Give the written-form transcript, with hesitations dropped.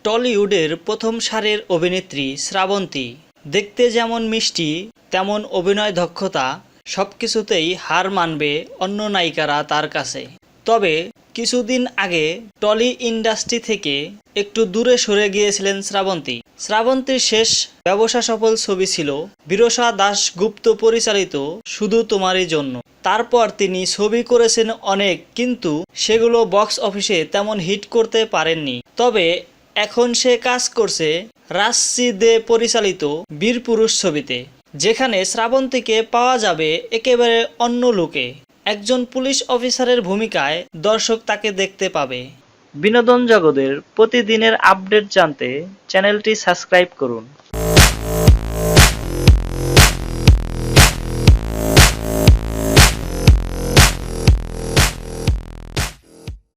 টলিউডের প্রথম সারির অভিনেত্রী শ্রাবন্তী দেখতে যেমন মিষ্টি তেমন অভিনয় দক্ষতা সবকিছুতেই হার মানবে অন্য নায়িকারা তার কাছে। তবে কিছুদিন আগে টলি ইন্ডাস্ট্রি থেকে একটু দূরে সরে গিয়েছিলেন শ্রাবন্তী। শ্রাবন্তীর শেষ ব্যবসা সফল ছবি ছিল বিরসা দাশগুপ্ত পরিচালিত শুধু তোমারই জন্য। তারপর তিনি ছবি করেছেন অনেক, কিন্তু সেগুলো বক্স অফিসে তেমন হিট করতে পারেননি। তবে এখন সে কাজ করছে রাজশ্রী দে পরিচালিত বীরপুরুষ ছবিতে, যেখানে শ্রাবন্তীকে পাওয়া যাবে একেবারে অন্য লুকে। একজন পুলিশ অফিসারের ভূমিকায় দর্শক তাকে দেখতে পাবে। বিনোদন জগতের প্রতিদিনের আপডেট জানতে চ্যানেলটি সাবস্ক্রাইব করুন।